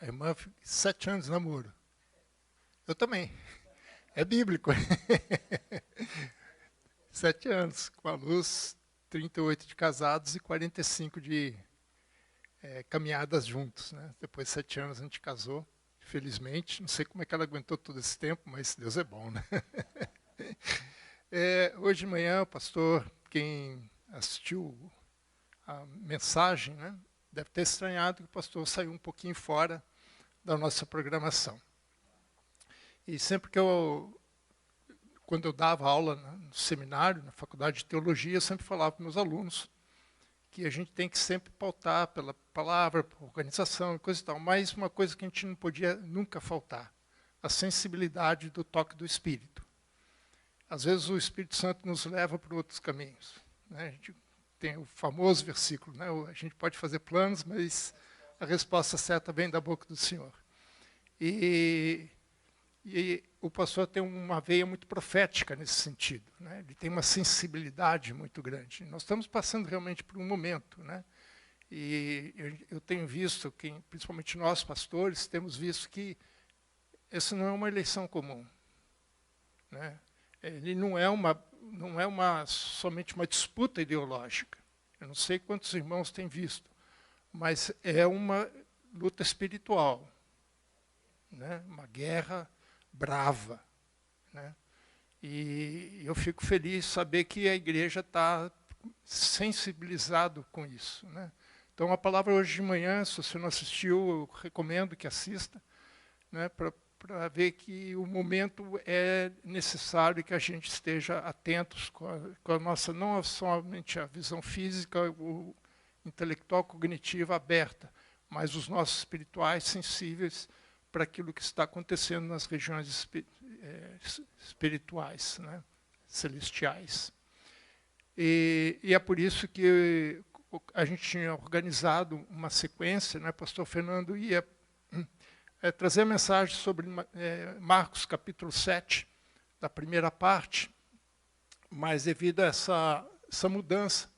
A irmã, 7 anos de namoro. Eu também. É bíblico. 7 anos, com a Luz, 38 de casados e 45 de caminhadas juntos. Né? Depois de 7 anos a gente casou, felizmente. Não sei como é que ela aguentou todo esse tempo, mas Deus é bom. Né? Hoje de manhã, o pastor, quem assistiu a mensagem, né, deve ter estranhado que o pastor saiu um pouquinho fora da nossa programação. E sempre que quando eu dava aula no seminário, na faculdade de teologia, eu sempre falava para meus alunos que a gente tem que sempre pautar pela palavra, por organização e coisa e tal. Mas uma coisa que a gente não podia nunca faltar, a sensibilidade do toque do Espírito. Às vezes o Espírito Santo nos leva por outros caminhos. Né? A gente tem o famoso versículo, né? A gente pode fazer planos, mas a resposta certa vem da boca do Senhor. E o pastor tem uma veia muito profética nesse sentido. Né? Ele tem uma sensibilidade muito grande. Nós estamos passando realmente por um momento. Né? E eu tenho visto, que, principalmente nós pastores, temos visto que essa não é uma eleição comum. Né? Ele não é somente uma disputa ideológica. Eu não sei quantos irmãos têm visto, mas é uma luta espiritual. Né? Uma guerra brava. Né? E eu fico feliz de saber que a igreja está sensibilizado com isso. Né? Então, a palavra hoje de manhã, se você não assistiu, eu recomendo que assista, né, para ver que o momento é necessário que a gente esteja atentos com a nossa, não somente a visão física, o intelectual, cognitiva aberta, mas os nossos espirituais sensíveis para aquilo que está acontecendo nas regiões espirituais, né, celestiais. E é por isso que a gente tinha organizado uma sequência, né, pastor Fernando ia trazer a mensagem sobre Marcos capítulo 7, da primeira parte, mas devido a essa mudança,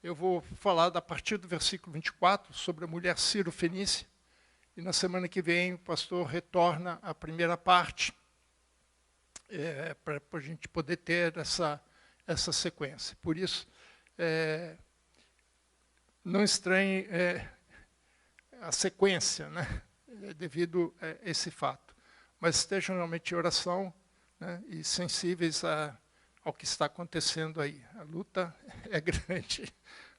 eu vou falar a partir do versículo 24 sobre a mulher Ciro-Fenícia, e na semana que vem o pastor retorna à primeira parte, para a gente poder ter essa sequência. Por isso, não estranhe a sequência, né, devido a esse fato. Mas estejam realmente em oração, né, e sensíveis ao que está acontecendo aí. A luta é grande.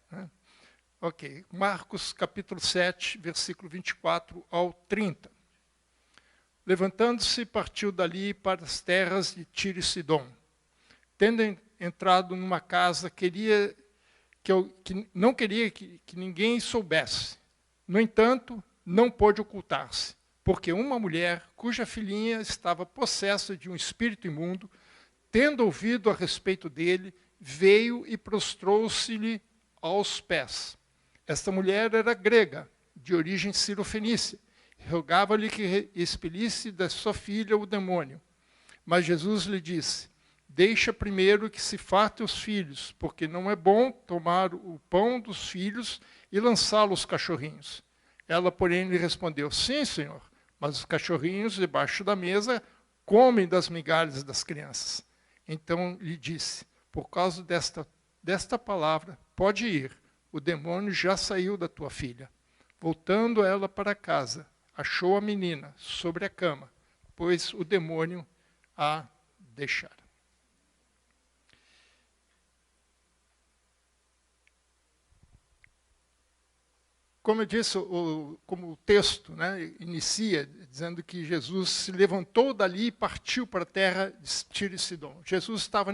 Né? Ok, Marcos capítulo 7, versículo 24 ao 30. Levantando-se, partiu dali para as terras de Tiro e Sidom. Tendo entrado numa casa, não queria que ninguém soubesse. No entanto, não pôde ocultar-se, porque uma mulher, cuja filhinha estava possessa de um espírito imundo, tendo ouvido a respeito dele, veio e prostrou-se-lhe aos pés. Esta mulher era grega, de origem cirofenícia. Rogava-lhe que expelisse da sua filha o demônio. Mas Jesus lhe disse: deixa primeiro que se fartem os filhos, porque não é bom tomar o pão dos filhos e lançá-lo aos cachorrinhos. Ela, porém, lhe respondeu: sim, Senhor, mas os cachorrinhos debaixo da mesa comem das migalhas das crianças. Então lhe disse: por causa desta palavra, pode ir, o demônio já saiu da tua filha. Voltando ela para casa, achou a menina sobre a cama, pois o demônio a deixara. Como eu disse, como o texto, né, inicia dizendo que Jesus se levantou dali e partiu para a terra de Tiro e Sidom. Jesus estava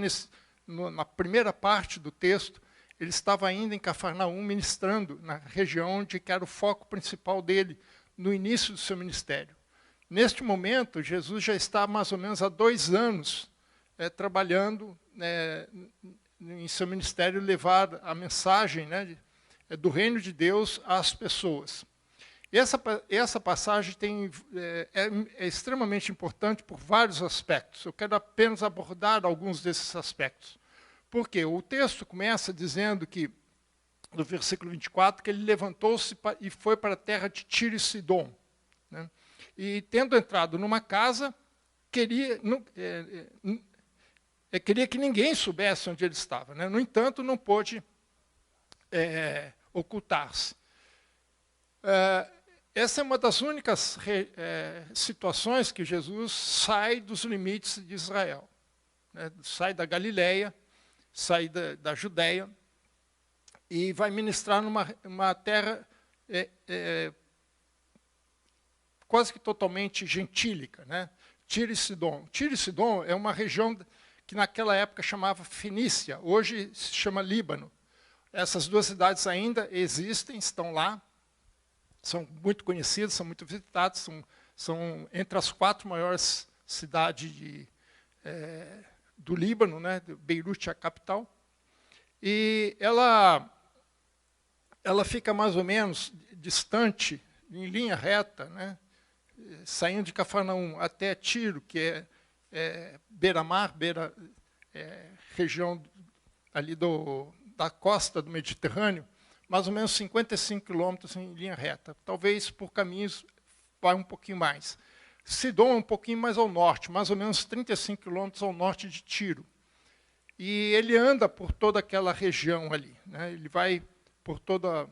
na primeira parte do texto, ele estava ainda em Cafarnaum ministrando na região onde era o foco principal dele, no início do seu ministério. Neste momento, Jesus já está mais ou menos há 2 anos trabalhando em seu ministério, levar a mensagem, né, do reino de Deus às pessoas. Essa passagem é extremamente importante por vários aspectos. Eu quero apenas abordar alguns desses aspectos. Por quê? O texto começa dizendo que, no versículo 24, que ele levantou-se e foi para a terra de Tiro e Sidom. né? E, tendo entrado numa casa, queria que ninguém soubesse onde ele estava, né? No entanto, não pôde ocultar-se. Essa é uma das únicas situações que Jesus sai dos limites de Israel, né? Sai da Galileia, sai da Judéia e vai ministrar numa terra quase que totalmente gentílica, né? Tiro e Sidom. Tiro e Sidom é uma região que naquela época chamava Fenícia, hoje se chama Líbano. Essas duas cidades ainda existem, estão lá, são muito conhecidas, são muito visitadas, são entre as 4 maiores cidades do Líbano, né? Beirute é a capital. E ela fica mais ou menos distante, em linha reta, né? Saindo de Cafarnaum até Tiro, que é beira-mar, região ali da costa do Mediterrâneo, mais ou menos 55 quilômetros em linha reta. Talvez por caminhos vai um pouquinho mais. Sidom é um pouquinho mais ao norte, mais ou menos 35 quilômetros ao norte de Tiro. E ele anda por toda aquela região ali, né? Ele vai por toda...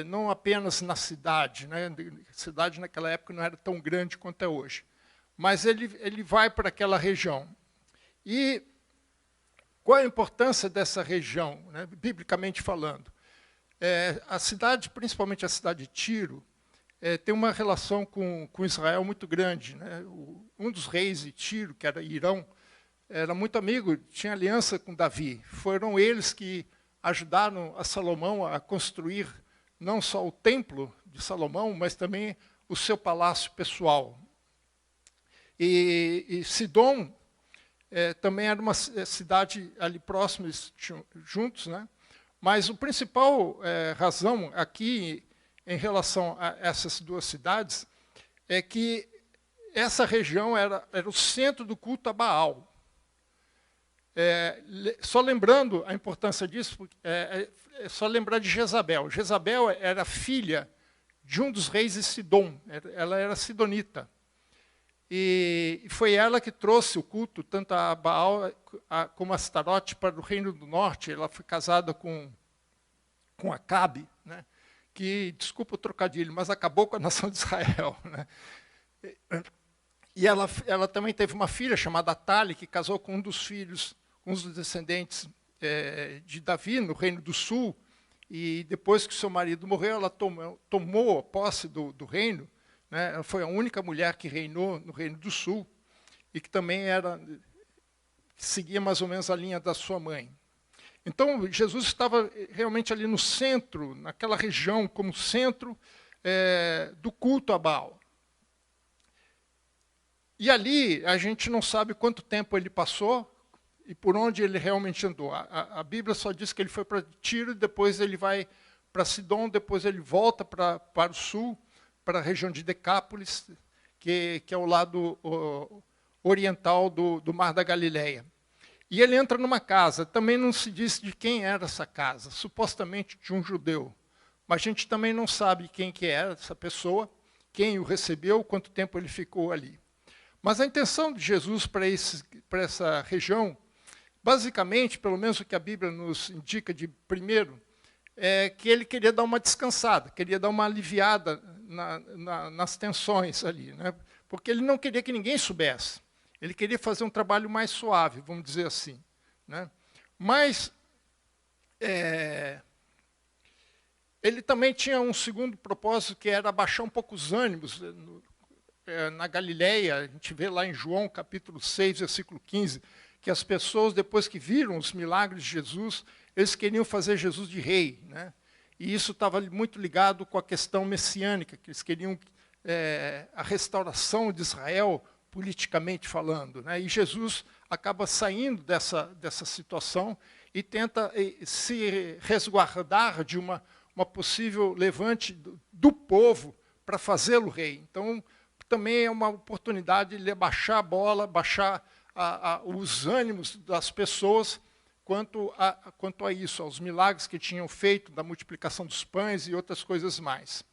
não apenas na cidade, né? A cidade naquela época não era tão grande quanto é hoje, mas ele vai para aquela região. E qual a importância dessa região, né, biblicamente falando? A cidade, principalmente a cidade de Tiro, tem uma relação com Israel muito grande, né? Um dos reis de Tiro, que era Irão, era muito amigo, tinha aliança com Davi. Foram eles que ajudaram a Salomão a construir não só o templo de Salomão, mas também o seu palácio pessoal. E Sidom também era uma cidade ali próxima, juntos, né? Mas a principal razão aqui, em relação a essas duas cidades, é que essa região era o centro do culto a Baal. Só lembrando a importância disso, é só lembrar de Jezabel. Jezabel era filha de um dos reis de Sidom, ela era sidonita. E foi ela que trouxe o culto, tanto a Baal como a Astarote, para o Reino do Norte. Ela foi casada com Acabe, né? Que, desculpa o trocadilho, mas acabou com a nação de Israel, né? E ela também teve uma filha chamada Atali, que casou com um dos filhos, um dos descendentes de Davi, no Reino do Sul, e depois que seu marido morreu, ela tomou a posse do reino, né? Ela foi a única mulher que reinou no Reino do Sul, e que também seguia mais ou menos a linha da sua mãe. Então, Jesus estava realmente ali no centro, naquela região, como centro do culto a Baal. E ali, a gente não sabe quanto tempo ele passou e por onde ele realmente andou. A Bíblia só diz que ele foi para Tiro, depois ele vai para Sidom, depois ele volta para o sul, para a região de Decápolis, que é o lado oriental do Mar da Galileia. E ele entra numa casa, também não se diz de quem era essa casa, supostamente de um judeu. Mas a gente também não sabe quem que era essa pessoa, quem o recebeu, quanto tempo ele ficou ali. Mas a intenção de Jesus para essa região, basicamente, pelo menos o que a Bíblia nos indica de primeiro, é que ele queria dar uma descansada, queria dar uma aliviada nas tensões ali, né? Porque ele não queria que ninguém soubesse. Ele queria fazer um trabalho mais suave, vamos dizer assim, né? Mas ele também tinha um segundo propósito, que era abaixar um pouco os ânimos. Na Galileia, a gente vê lá em João, capítulo 6, versículo 15, que as pessoas, depois que viram os milagres de Jesus, eles queriam fazer Jesus de rei, né? E isso estava muito ligado com a questão messiânica, que eles queriam a restauração de Israel, politicamente falando, né? E Jesus acaba saindo dessa situação e tenta se resguardar de uma possível levante do povo para fazê-lo rei. Então, também é uma oportunidade de baixar a bola, baixar os ânimos das pessoas quanto a isso, aos milagres que tinham feito, da multiplicação dos pães e outras coisas mais.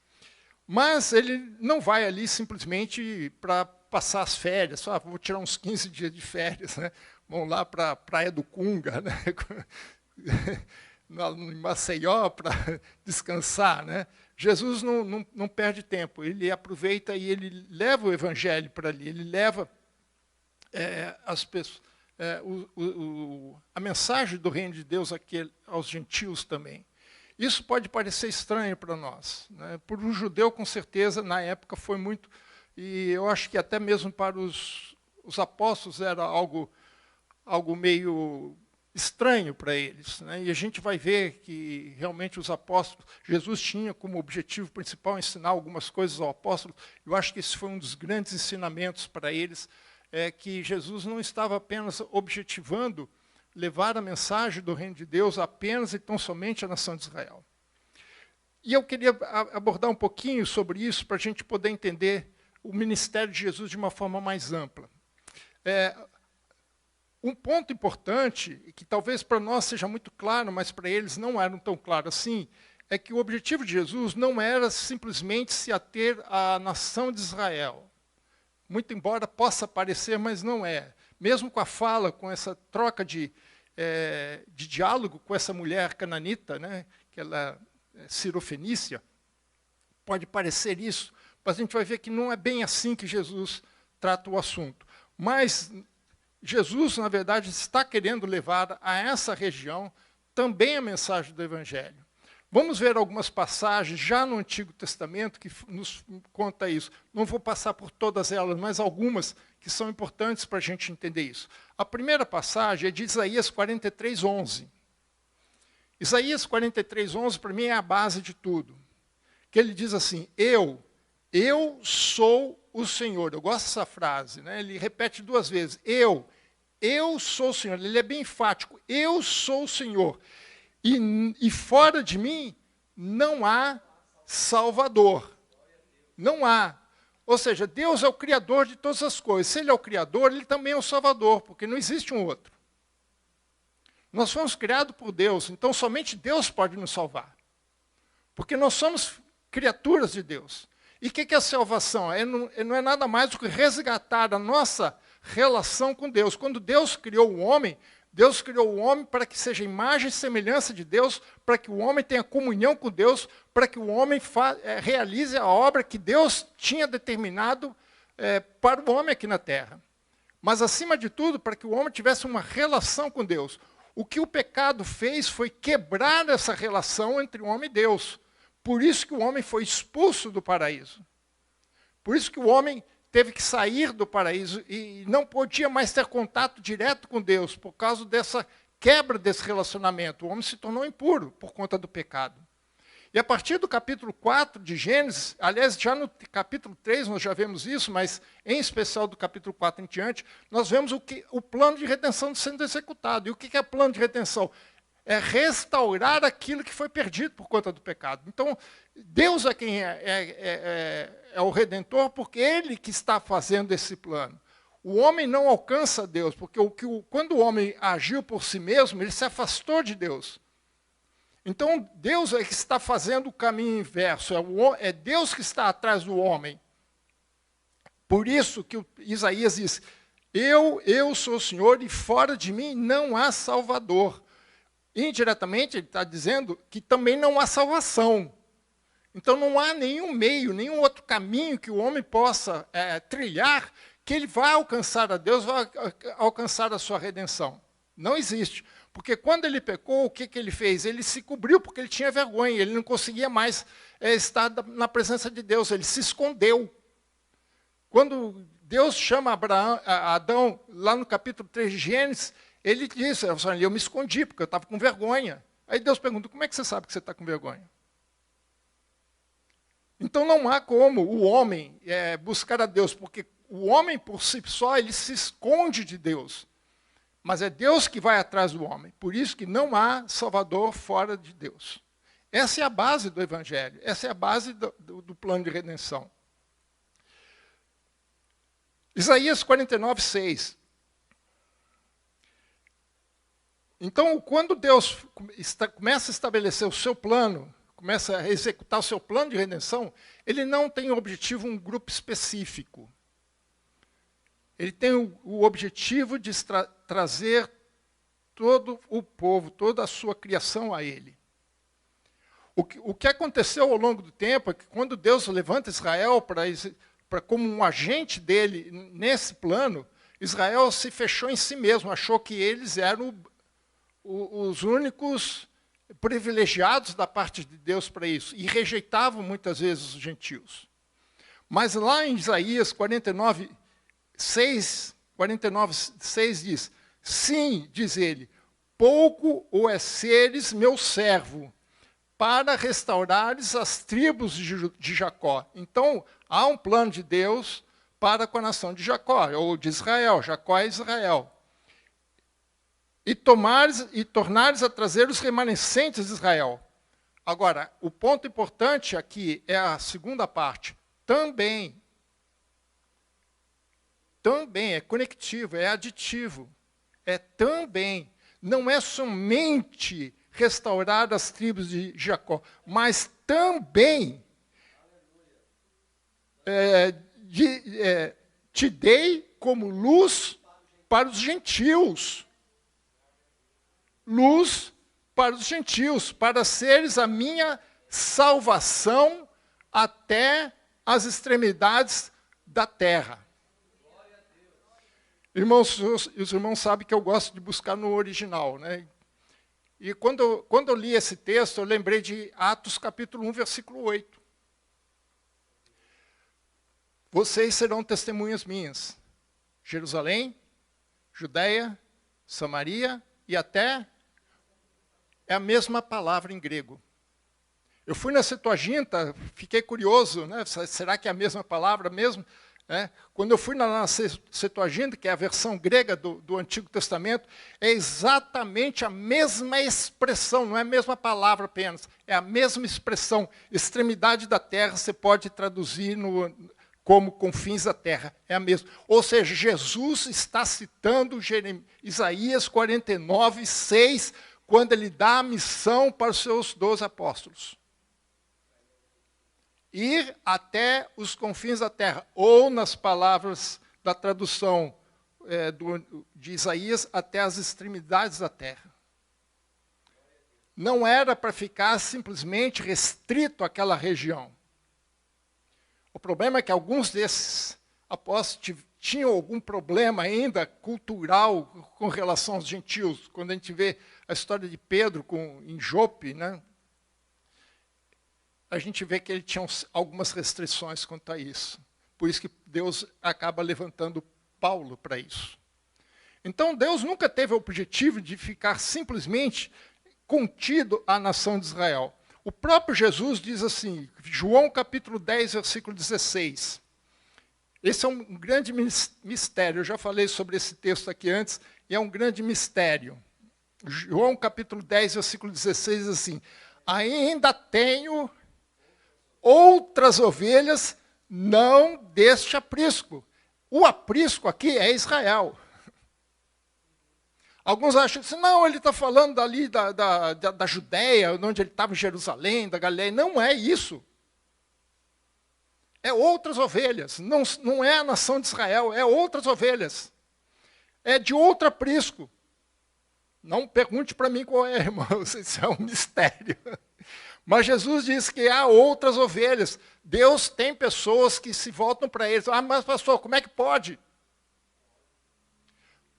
Mas ele não vai ali simplesmente para passar as férias, só vou tirar uns 15 dias de férias, né? Vão lá para a Praia do Cunga, né? Em Maceió, para descansar, né? Jesus não perde tempo, ele aproveita e ele leva o evangelho para ali, ele leva as pessoas, a mensagem do reino de Deus aos gentios também. Isso pode parecer estranho para nós, né? Por um judeu, com certeza, na época foi muito, e eu acho que até mesmo para os apóstolos era algo meio estranho para eles, né? E a gente vai ver que realmente os apóstolos, Jesus tinha como objetivo principal ensinar algumas coisas ao apóstolo. Eu acho que esse foi um dos grandes ensinamentos para eles, que Jesus não estava apenas objetivando levar a mensagem do reino de Deus apenas e tão somente à nação de Israel. E eu queria abordar um pouquinho sobre isso para a gente poder entender o ministério de Jesus de uma forma mais ampla. Um ponto importante, e que talvez para nós seja muito claro, mas para eles não era tão claro assim, é que o objetivo de Jesus não era simplesmente se ater à nação de Israel. Muito embora possa parecer, mas não é. Mesmo com a fala, com essa troca de diálogo com essa mulher cananita, né, que ela é cirofenícia, pode parecer isso, mas a gente vai ver que não é bem assim que Jesus trata o assunto. Mas Jesus, na verdade, está querendo levar a essa região também a mensagem do Evangelho. Vamos ver algumas passagens já no Antigo Testamento que nos conta isso. Não vou passar por todas elas, mas algumas que são importantes para a gente entender isso. A primeira passagem é de Isaías 43:11. Isaías 43:11, para mim, é a base de tudo. Que ele diz assim, eu sou o Senhor. Eu gosto dessa frase, né? Ele repete 2 vezes, eu sou o Senhor. Ele é bem enfático, eu sou o Senhor. E fora de mim não há Salvador. Não há. Ou seja, Deus é o Criador de todas as coisas. Se Ele é o Criador, Ele também é o Salvador, porque não existe um outro. Nós fomos criados por Deus, então somente Deus pode nos salvar. Porque nós somos criaturas de Deus. E o que é a salvação? Não é nada mais do que resgatar a nossa relação com Deus. Quando Deus criou o homem para que seja imagem e semelhança de Deus, para que o homem tenha comunhão com Deus, para que o homem realize a obra que Deus tinha determinado para o homem aqui na terra. Mas, acima de tudo, para que o homem tivesse uma relação com Deus. O que o pecado fez foi quebrar essa relação entre o homem e Deus. Por isso que o homem foi expulso do paraíso. Por isso que o homem teve que sair do paraíso e não podia mais ter contato direto com Deus, por causa dessa quebra desse relacionamento. O homem se tornou impuro por conta do pecado. E a partir do capítulo 4 de Gênesis, aliás, já no capítulo 3 nós já vemos isso, mas em especial do capítulo 4 em diante, nós vemos o plano de redenção sendo executado. E o que é plano de redenção? É restaurar aquilo que foi perdido por conta do pecado. Então, Deus é quem é o Redentor, porque Ele que está fazendo esse plano. O homem não alcança Deus, porque quando o homem agiu por si mesmo, ele se afastou de Deus. Então, Deus é que está fazendo o caminho inverso, é Deus que está atrás do homem. Por isso que Isaías diz, eu sou o Senhor e fora de mim não há Salvador. Indiretamente, ele está dizendo que também não há salvação. Então, não há nenhum meio, nenhum outro caminho que o homem possa trilhar que ele vai alcançar a Deus, vai alcançar a sua redenção. Não existe. Porque quando ele pecou, o que ele fez? Ele se cobriu porque ele tinha vergonha, ele não conseguia mais estar na presença de Deus, ele se escondeu. Quando Deus chama Adão, lá no capítulo 3 de Gênesis, ele disse, eu me escondi porque eu estava com vergonha. Aí Deus pergunta, como é que você sabe que você está com vergonha? Então não há como o homem buscar a Deus, porque o homem por si só, ele se esconde de Deus. Mas é Deus que vai atrás do homem. Por isso que não há Salvador fora de Deus. Essa é a base do Evangelho. Essa é a base do plano de redenção. Isaías 49:6. Então, quando Deus começa a estabelecer o seu plano, começa a executar o seu plano de redenção, ele não tem o objetivo um grupo específico. Ele tem o objetivo de trazer todo o povo, toda a sua criação a ele. O que aconteceu ao longo do tempo é que quando Deus levanta Israel como um agente dele nesse plano, Israel se fechou em si mesmo, achou que eles eram os únicos privilegiados da parte de Deus para isso, e rejeitavam muitas vezes os gentios. Mas lá em Isaías 49:6 diz, sim, diz ele, pouco o é seres meu servo, para restaurares as tribos de Jacó. Então, há um plano de Deus para com a nação de Jacó, ou de Israel. Jacó é Israel. E tornares a trazer os remanescentes de Israel. Agora, o ponto importante aqui é a segunda parte. Também é conectivo, é aditivo. É também. Não é somente restaurar as tribos de Jacó, mas também te dei como luz para os gentios. Luz para os gentios, para seres a minha salvação até as extremidades da terra. Irmãos, os irmãos sabem que eu gosto de buscar no original, né? E quando eu li esse texto, eu lembrei de Atos capítulo 1, versículo 8. Vocês serão testemunhas minhas. Jerusalém, Judeia, Samaria e até... É a mesma palavra em grego. Eu fui na Septuaginta, fiquei curioso, né? Será que é a mesma palavra mesmo? Quando eu fui na Septuaginta, que é a versão grega do Antigo Testamento, é exatamente a mesma expressão, não é a mesma palavra apenas, é a mesma expressão. Extremidade da terra, você pode traduzir como confins da terra, é a mesma. Ou seja, Jesus está citando Isaías 49:6, quando ele dá a missão para os seus 12 apóstolos. Ir até os confins da terra, ou nas palavras da tradução de Isaías, até as extremidades da terra. Não era para ficar simplesmente restrito àquela região. O problema é que alguns desses apóstolos tinham algum problema ainda cultural com relação aos gentios. Quando a gente vê a história de Pedro em Jope, né, a gente vê que ele tinha algumas restrições quanto a isso. Por isso que Deus acaba levantando Paulo para isso. Então, Deus nunca teve o objetivo de ficar simplesmente contido à nação de Israel. O próprio Jesus diz assim, João capítulo 10, versículo 16. Esse é um grande mistério. Eu já falei sobre esse texto aqui antes, e é um grande mistério. João capítulo 10, versículo 16, diz assim, ainda tenho outras ovelhas, não deste aprisco. O aprisco aqui é Israel. Alguns acham que não, ele está falando ali da Judéia, onde ele estava em Jerusalém, da Galileia. Não é isso. É outras ovelhas. Não é a nação de Israel, é outras ovelhas. É de outro aprisco. Não pergunte para mim qual é, irmãos, isso é um mistério. Mas Jesus diz que há outras ovelhas. Deus tem pessoas que se voltam para eles. Ah, mas pastor, como é que pode?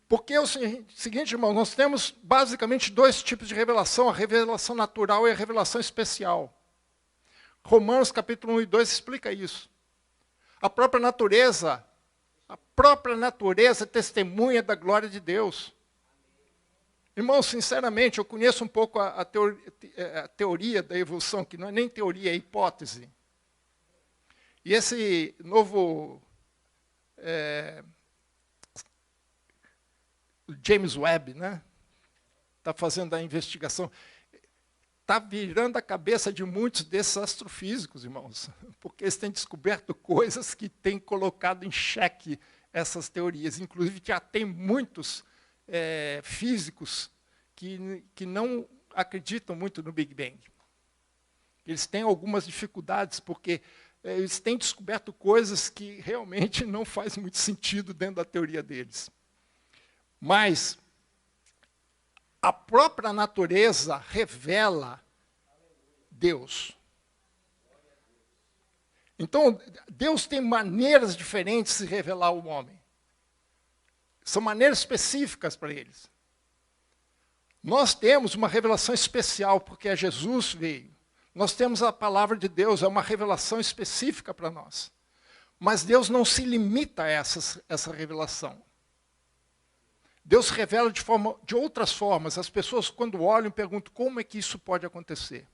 Porque é o seguinte, irmão, nós temos basicamente dois tipos de revelação, a revelação natural e a revelação especial. Romanos capítulo 1 e 2 explica isso. A própria natureza testemunha da glória de Deus. Irmão, sinceramente, eu conheço um pouco a teoria da evolução, que não é nem teoria, é hipótese. E esse novo James Webb, né, está fazendo a investigação, está virando a cabeça de muitos desses astrofísicos, irmãos, porque eles têm descoberto coisas que têm colocado em xeque essas teorias. Inclusive, já tem muitos físicos que não acreditam muito no Big Bang. Eles têm algumas dificuldades, porque eles têm descoberto coisas que realmente não fazem muito sentido dentro da teoria deles. Mas a própria natureza revela Deus. Então, Deus tem maneiras diferentes de se revelar ao homem. São maneiras específicas para eles. Nós temos uma revelação especial, porque Jesus veio. Nós temos a palavra de Deus, é uma revelação específica para nós. Mas Deus não se limita a essa revelação. Deus revela de outras formas. As pessoas, quando olham, perguntam como é que isso pode acontecer.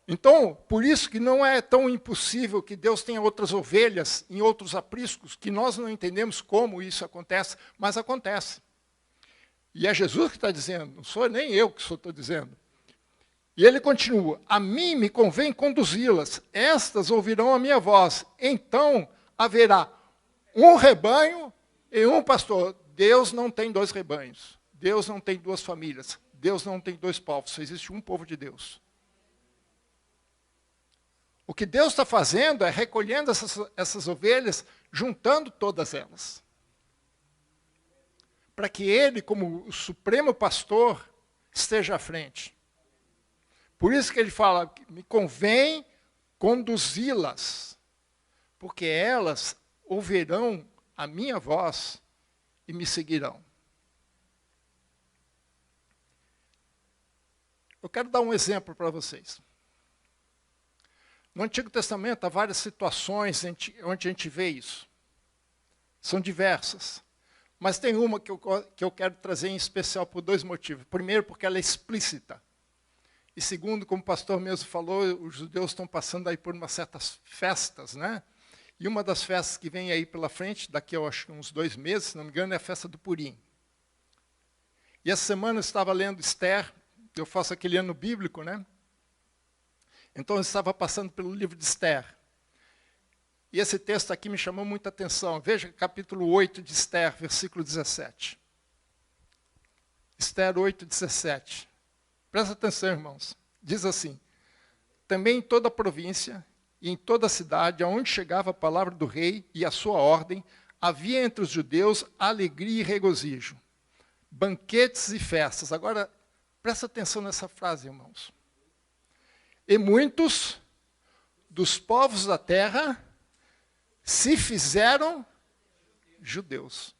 Então, por isso que não é tão impossível que Deus tenha outras ovelhas em outros apriscos, que nós não entendemos como isso acontece, mas acontece. E é Jesus que está dizendo, não sou nem eu que estou dizendo. E ele continua, a mim me convém conduzi-las, estas ouvirão a minha voz, então haverá um rebanho e um pastor. Deus não tem dois rebanhos, Deus não tem duas famílias, Deus não tem dois povos, só existe um povo de Deus. O que Deus está fazendo é recolhendo essas ovelhas, juntando todas elas. Para que Ele, como o supremo pastor, esteja à frente. Por isso que Ele fala, me convém conduzi-las, porque elas ouvirão a minha voz e me seguirão. Eu quero dar um exemplo para vocês. No Antigo Testamento há várias situações onde a gente vê isso. São diversas. Mas tem uma que eu quero trazer em especial por dois motivos. Primeiro, porque ela é explícita. E segundo, como o pastor mesmo falou, os judeus estão passando aí por umas certas festas, né? E uma das festas que vem aí pela frente, daqui eu acho uns 2 meses, se não me engano, é a festa do Purim. E essa semana eu estava lendo Esther, eu faço aquele ano bíblico, né? Então eu estava passando pelo livro de Esther. E esse texto aqui me chamou muita atenção. Veja capítulo 8 de Esther, versículo 17. Esther 8, 17. Presta atenção, irmãos. Diz assim, também em toda a província e em toda a cidade, aonde chegava a palavra do rei e a sua ordem, havia entre os judeus alegria e regozijo, banquetes e festas. Agora, presta atenção nessa frase, irmãos. E muitos dos povos da terra se fizeram judeus.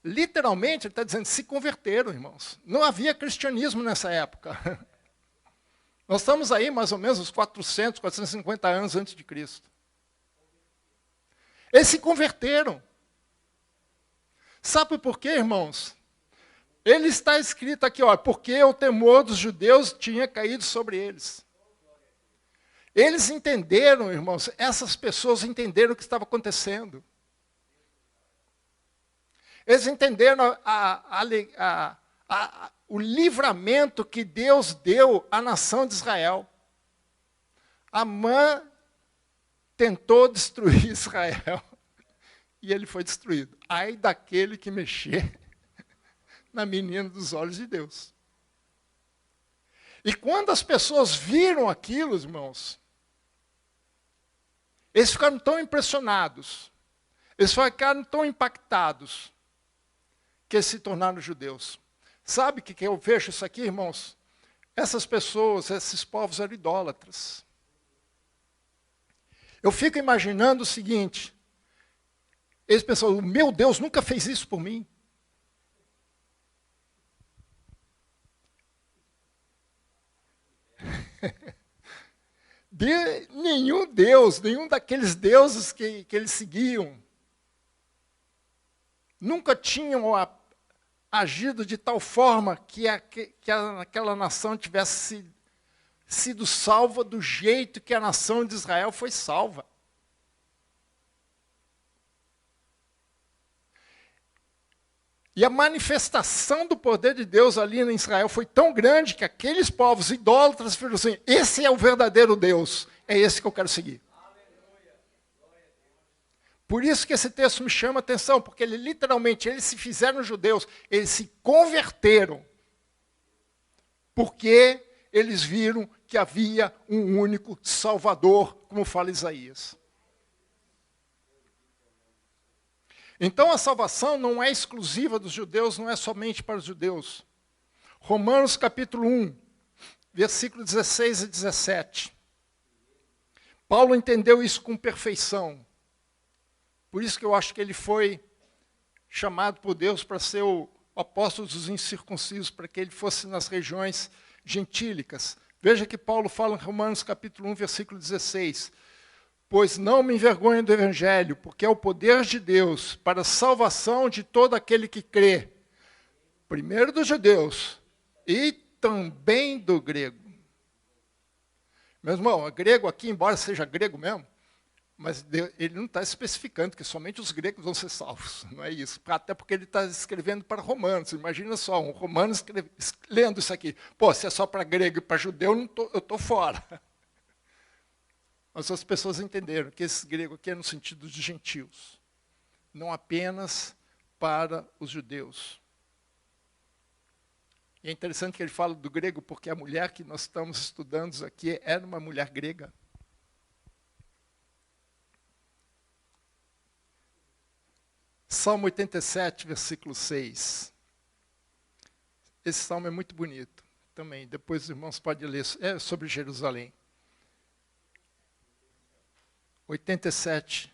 Literalmente, ele está dizendo, se converteram, irmãos. Não havia cristianismo nessa época. Nós estamos aí mais ou menos uns 400, 450 anos antes de Cristo. Eles se converteram. Sabe por quê, irmãos? Ele está escrito aqui, ó, porque o temor dos judeus tinha caído sobre eles. Eles entenderam, irmãos, essas pessoas entenderam o que estava acontecendo. Eles entenderam o livramento que Deus deu à nação de Israel. Amã tentou destruir Israel e ele foi destruído. Ai daquele que mexer na menina dos olhos de Deus. E quando as pessoas viram aquilo, irmãos, eles ficaram tão impressionados, eles ficaram tão impactados, que eles se tornaram judeus. Sabe o que eu vejo isso aqui, irmãos? Essas pessoas, esses povos eram idólatras. Eu fico imaginando o seguinte, eles pensam, meu Deus nunca fez isso por mim. Nenhum Deus, nenhum daqueles deuses que eles seguiam, nunca tinham agido de tal forma que aquela nação tivesse sido salva do jeito que a nação de Israel foi salva. E a manifestação do poder de Deus ali em Israel foi tão grande que aqueles povos idólatras falaram assim, esse é o verdadeiro Deus, é esse que eu quero seguir. Por isso que esse texto me chama a atenção, porque eles se fizeram judeus, eles se converteram, porque eles viram que havia um único Salvador, como fala Isaías. Então a salvação não é exclusiva dos judeus, não é somente para os judeus. Romanos capítulo 1, versículo 16 e 17. Paulo entendeu isso com perfeição. Por isso que eu acho que ele foi chamado por Deus para ser o apóstolo dos incircuncisos, para que ele fosse nas regiões gentílicas. Veja que Paulo fala em Romanos capítulo 1, versículo 16. Pois não me envergonho do evangelho, porque é o poder de Deus para a salvação de todo aquele que crê. Primeiro dos judeus e também do grego. Meu irmão, grego aqui, embora seja grego mesmo, mas ele não está especificando que somente os gregos vão ser salvos, não é isso. Até porque ele está escrevendo para romanos. Imagina só, um romano lendo isso aqui. Pô, se é só para grego e para judeu, eu estou fora. Mas as pessoas entenderam que esse grego aqui é no sentido de gentios, não apenas para os judeus. E é interessante que ele fala do grego, porque a mulher que nós estamos estudando aqui era uma mulher grega. Salmo 87, versículo 6. Esse salmo é muito bonito também. Depois os irmãos podem ler. É sobre Jerusalém. 87,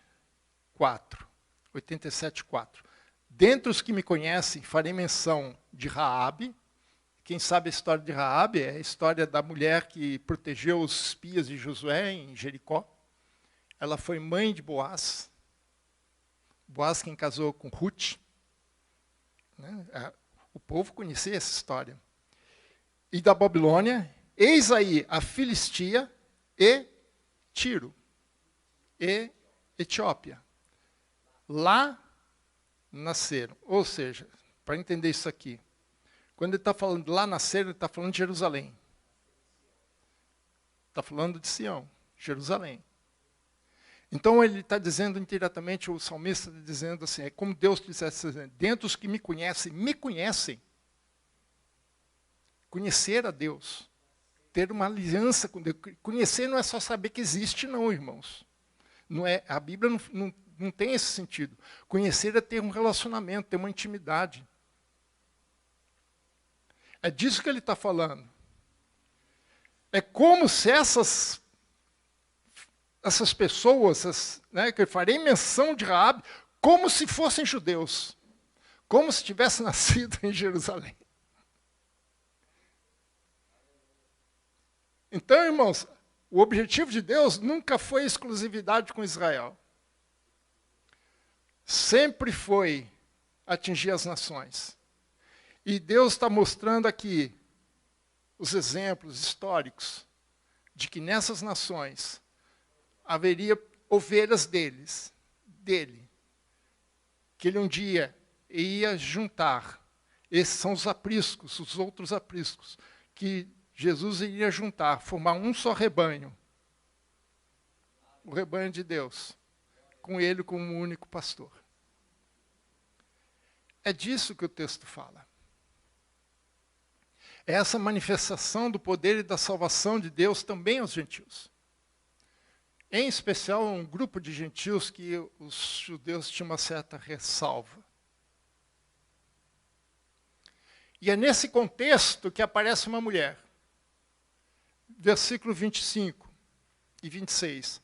4. 87, 4. Dentre os que me conhecem, farei menção de Raabe. Quem sabe a história de Raabe é a história da mulher que protegeu os espias de Josué em Jericó. Ela foi mãe de Boaz. Boaz quem casou com Ruth. Né? O povo conhecia essa história. E da Babilônia, eis aí a Filistia e Tiro. E Etiópia. Lá nasceram. Ou seja, para entender isso aqui, quando ele está falando lá nasceram, ele está falando de Jerusalém. Está falando de Sião, Jerusalém. Então ele está dizendo indiretamente, o salmista está dizendo assim, é como Deus dissesse, dentre os que me conhecem. Conhecer a Deus, ter uma aliança com Deus. Conhecer não é só saber que existe, não, irmãos. Não é, a Bíblia não tem esse sentido. Conhecer é ter um relacionamento, ter uma intimidade. É disso que ele está falando. É como se essas pessoas, né, que eu farei menção de Raabe, como se fossem judeus. Como se tivessem nascido em Jerusalém. Então, irmãos, o objetivo de Deus nunca foi exclusividade com Israel. Sempre foi atingir as nações. E Deus está mostrando aqui os exemplos históricos de que nessas nações haveria ovelhas dele, que ele um dia ia juntar. Esses são os apriscos, os outros apriscos, que Jesus iria juntar, formar um só rebanho, o rebanho de Deus, com ele como um único pastor. É disso que o texto fala. É essa manifestação do poder e da salvação de Deus também aos gentios. Em especial, um grupo de gentios que os judeus tinham uma certa ressalva. E é nesse contexto que aparece uma mulher. Versículo 25 e 26.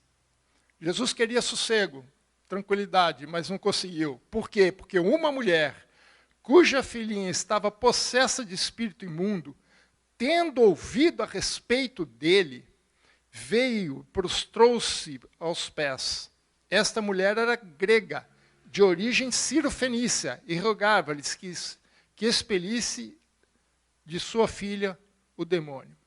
Jesus queria sossego, tranquilidade, mas não conseguiu. Por quê? Porque uma mulher, cuja filhinha estava possessa de espírito imundo, tendo ouvido a respeito dele, veio, prostrou-se aos pés. Esta mulher era grega, de origem sírio-fenícia, e rogava-lhes que expelisse de sua filha o demônio.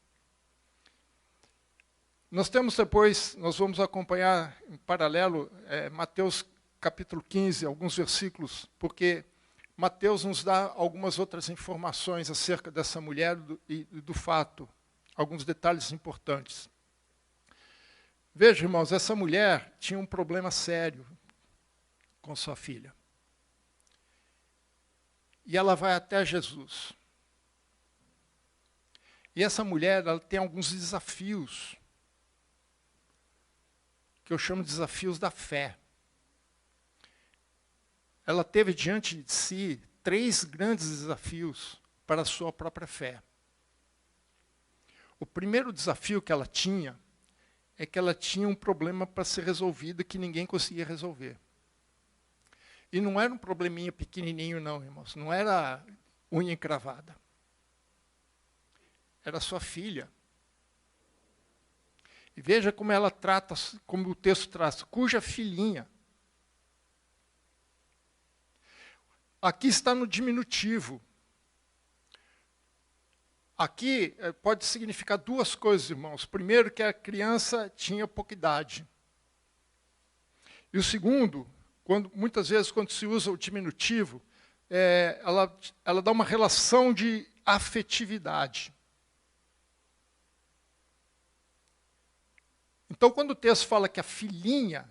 Nós temos depois, nós vamos acompanhar em paralelo Mateus capítulo 15, alguns versículos, porque Mateus nos dá algumas outras informações acerca dessa mulher e do fato, alguns detalhes importantes. Veja, irmãos, essa mulher tinha um problema sério com sua filha. E ela vai até Jesus. E essa mulher, ela tem alguns desafios, que eu chamo de desafios da fé. Ela teve diante de si 3 grandes desafios para a sua própria fé. O primeiro desafio que ela tinha é que ela tinha um problema para ser resolvido que ninguém conseguia resolver. E não era um probleminha pequenininho não, irmãos. Não era unha encravada. Era sua filha. E veja como ela trata, como o texto traz, cuja filhinha. Aqui está no diminutivo. Aqui pode significar 2 coisas, irmãos. Primeiro, que a criança tinha pouca idade. E o segundo, muitas vezes, quando se usa o diminutivo, ela dá uma relação de afetividade. Então, quando o texto fala que a filhinha,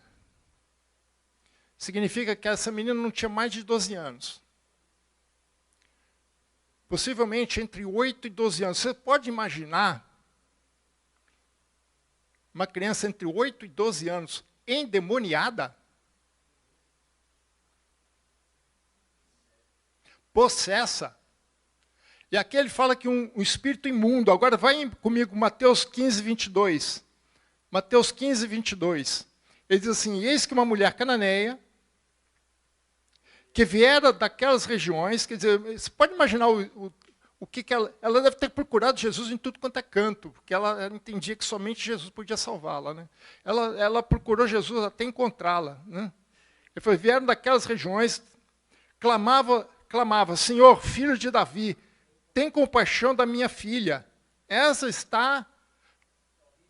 significa que essa menina não tinha mais de 12 anos. Possivelmente entre 8 e 12 anos. Você pode imaginar uma criança entre 8 e 12 anos endemoniada? Possessa. E aqui ele fala que um espírito imundo. Agora vai comigo, Mateus 15, 22. Mateus 15, 22. Ele diz assim, eis que uma mulher cananeia, que viera daquelas regiões, quer dizer, você pode imaginar o que ela deve ter procurado Jesus em tudo quanto é canto, porque ela entendia que somente Jesus podia salvá-la, né? Ela procurou Jesus até encontrá-la, né? Ele foi, vieram daquelas regiões, clamava, Senhor, filho de Davi, tem compaixão da minha filha. Essa está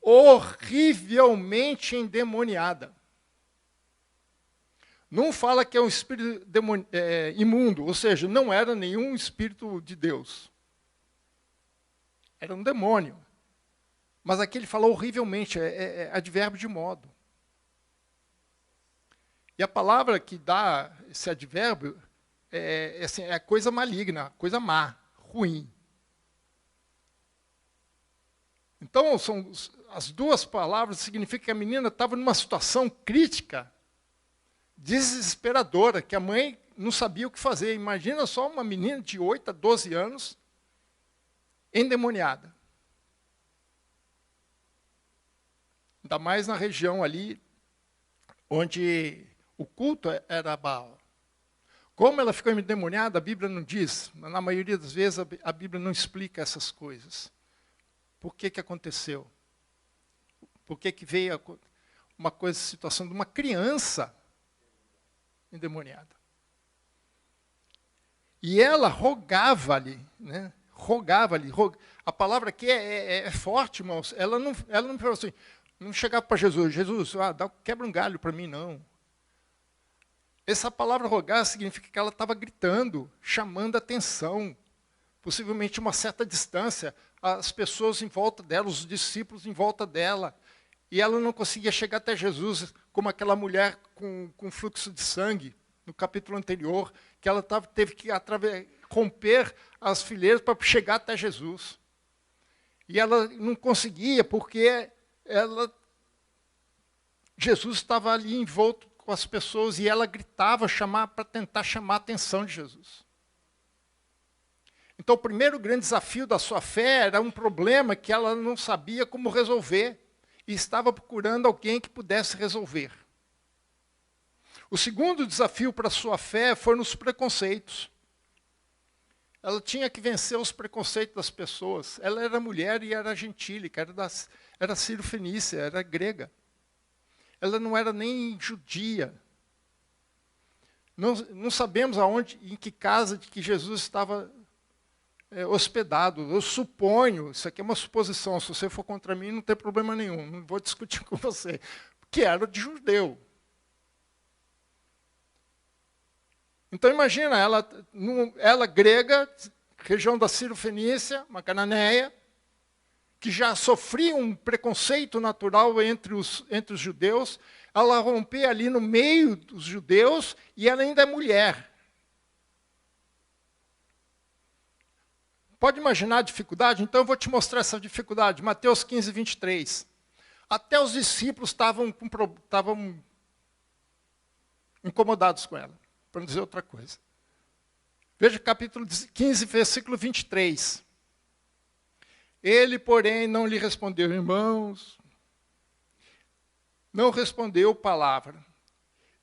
horrivelmente endemoniada. Não fala que é um espírito imundo, ou seja, não era nenhum espírito de Deus. Era um demônio. Mas aqui ele fala horrivelmente, é advérbio de modo. E a palavra que dá esse advérbio é coisa maligna, coisa má, ruim. Então, as 2 palavras significam que a menina estava numa situação crítica, desesperadora, que a mãe não sabia o que fazer. Imagina só uma menina de 8 a 12 anos, endemoniada. Ainda mais na região ali, onde o culto era Baal. Como ela ficou endemoniada, a Bíblia não diz, mas na maioria das vezes a Bíblia não explica essas coisas. Por que aconteceu? Por que veio uma situação de uma criança endemoniada? E ela rogava-lhe, né? Rogava-lhe. A palavra aqui é forte, irmãos. Ela não falou assim, não chegava para Jesus, quebra um galho para mim, não. Essa palavra rogar significa que ela estava gritando, chamando a atenção, possivelmente uma certa distância, as pessoas em volta dela, os discípulos em volta dela, e ela não conseguia chegar até Jesus, como aquela mulher com fluxo de sangue, no capítulo anterior, que ela teve que romper as fileiras para chegar até Jesus. E ela não conseguia, porque Jesus estava ali envolto com as pessoas, e ela gritava, para tentar chamar a atenção de Jesus. Então, o primeiro grande desafio da sua fé era um problema que ela não sabia como resolver, e estava procurando alguém que pudesse resolver. O segundo desafio para a sua fé foi nos preconceitos. Ela tinha que vencer os preconceitos das pessoas. Ela era mulher e era gentílica, era sírio-fenícia, era grega. Ela não era nem judia. Não sabemos em que casa de que Jesus estava hospedado. Eu suponho, isso aqui é uma suposição, se você for contra mim não tem problema nenhum, não vou discutir com você, que era de judeu. Então imagina, ela grega, região da Sírio-Fenícia, uma cananeia, que já sofria um preconceito natural entre os judeus, ela romper ali no meio dos judeus e ela ainda é mulher. pode imaginar a dificuldade? Então eu vou te mostrar essa dificuldade. Mateus 15, 23. Até os discípulos estavam incomodados com ela, para não dizer outra coisa. Veja capítulo 15, versículo 23. Ele, porém, não lhe respondeu, irmãos, não respondeu palavra.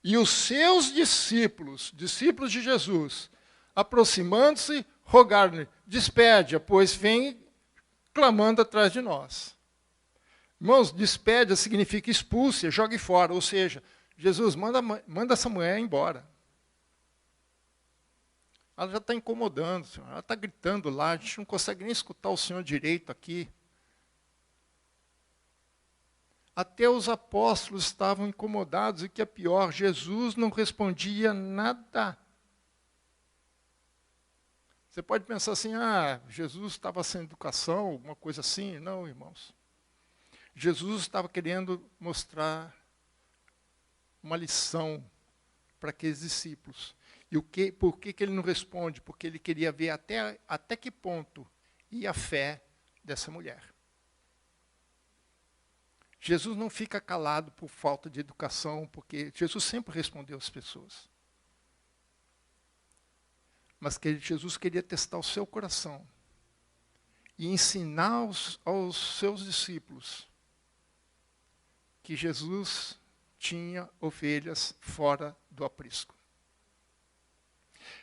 E os seus discípulos de Jesus, aproximando-se, rogaram-lhe, despede-a, pois vem clamando atrás de nós. Irmãos, despede significa expulse, jogue fora, ou seja, Jesus, manda essa mulher embora. Ela já está incomodando, Senhor. Ela está gritando lá, a gente não consegue nem escutar o Senhor direito aqui. Até os apóstolos estavam incomodados, e que é pior, Jesus não respondia nada. Você pode pensar assim, Jesus estava sem educação, alguma coisa assim. Não, irmãos. Jesus estava querendo mostrar uma lição para aqueles discípulos. E por que ele não responde? Porque ele queria ver até que ponto ia a fé dessa mulher. Jesus não fica calado por falta de educação, porque Jesus sempre respondeu às pessoas. Mas Jesus queria testar o seu coração e ensinar aos seus discípulos que Jesus tinha ovelhas fora do aprisco.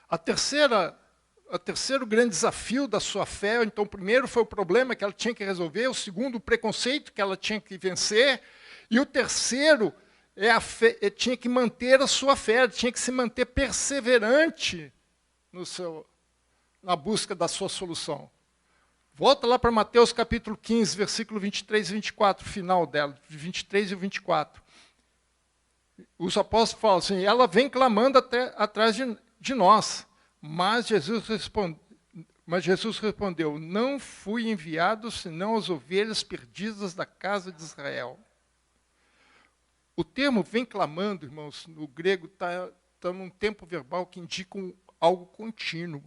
O terceiro grande desafio da sua fé, então o primeiro foi o problema que ela tinha que resolver, o segundo o preconceito que ela tinha que vencer, e o terceiro tinha que manter a sua fé, tinha que se manter perseverante na busca da sua solução. Volta lá para Mateus capítulo 15, versículo 23 e 24, final dela, de 23 e 24. Os apóstolos falam assim, ela vem clamando atrás de nós, mas Jesus respondeu, não fui enviado senão as ovelhas perdidas da casa de Israel. O termo vem clamando, irmãos, no grego está num tempo verbal que indica algo contínuo.